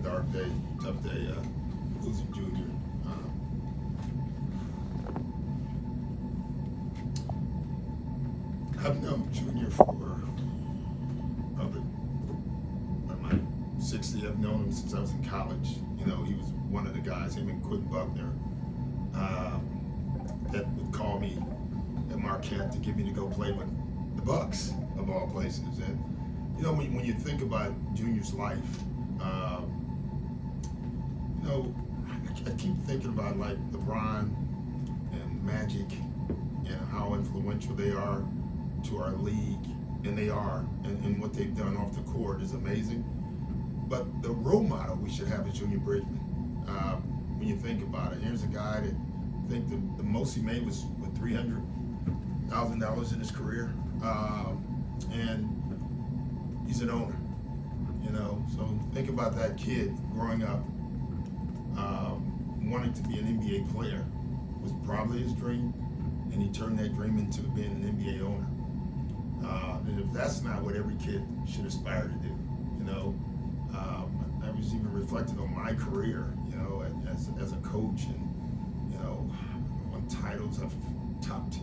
dark day, tough day, losing Junior. I've known Junior for probably my 60. I've known him since I was in college. You know, he was one of the guys, him and Quentin Buckner, that would call me at Marquette to get me to go play with the Bucks, of all places. And you know, when you think about Junior's life, you know, I keep thinking about like LeBron and Magic and how influential they are to our league, and they are, and what they've done off the court is amazing. But the role model we should have is Junior Bridgeman. When you think about it, here's a guy that I think the most he made was with $300,000 in his career, and he's an owner. You know, so think about that kid growing up, wanting to be an NBA player was probably his dream, and he turned that dream into being an NBA owner. And if that's not what every kid should aspire to do, you know, I was even reflecting on my career, you know, as a coach, and you know, won titles, I've topped,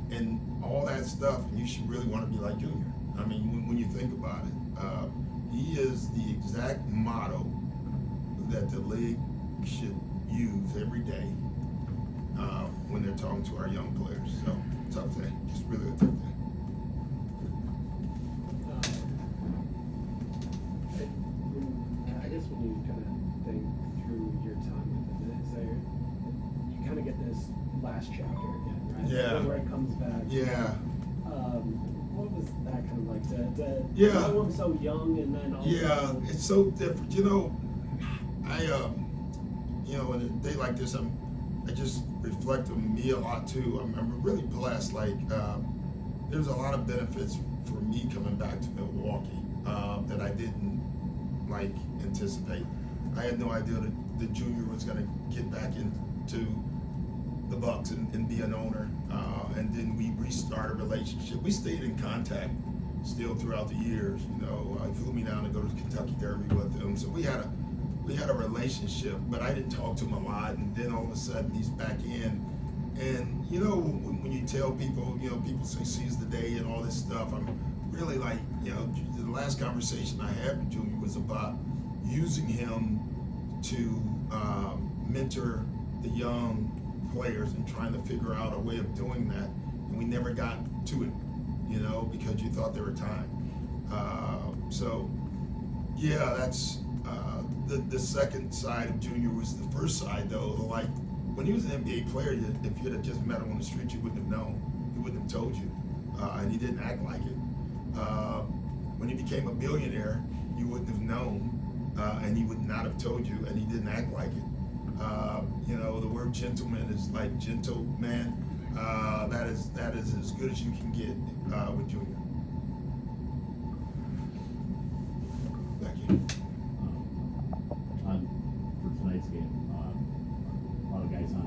and all that stuff. And you should really want to be like Junior. I mean, when you think about it, he is the exact motto that the league should use every day when they're talking to our young players. So tough day, just really a tough day. I guess when you kind of think through your time with him, is there, you kind of get this last chapter again, right? Yeah. Where it comes back. Yeah. What was that kind of like to Yeah. know him so young and then also? Yeah, it's so different. You know, you know, in a day like this, I just reflect on me a lot too. I'm really blessed. Like, there's a lot of benefits for me coming back to Milwaukee that I didn't like anticipate. I had no idea that Junior was going to get back into the Bucks and be an owner, and then we restart a relationship. We stayed in contact still throughout the years. You know, he flew me down to go to the Kentucky Derby with him, so we had a relationship. But I didn't talk to him a lot, and then all of a sudden he's back in. And you know, when you tell people, you know, people say seize the day and all this stuff. I'm really like, you know, the last conversation I had with Junior was about using him to mentor the young players and trying to figure out a way of doing that. And we never got to it, you know, because you thought there were time. So, yeah, that's the second side of Junior. Was the first side, though. Like, when he was an NBA player, if you'd have just met him on the street, you wouldn't have known. He wouldn't have told you. And he didn't act like it. When he became a billionaire, you wouldn't have known. And he would not have told you, and he didn't act like it. You know, the word gentleman is like gentleman. That is as good as you can get with Junior. Thank you.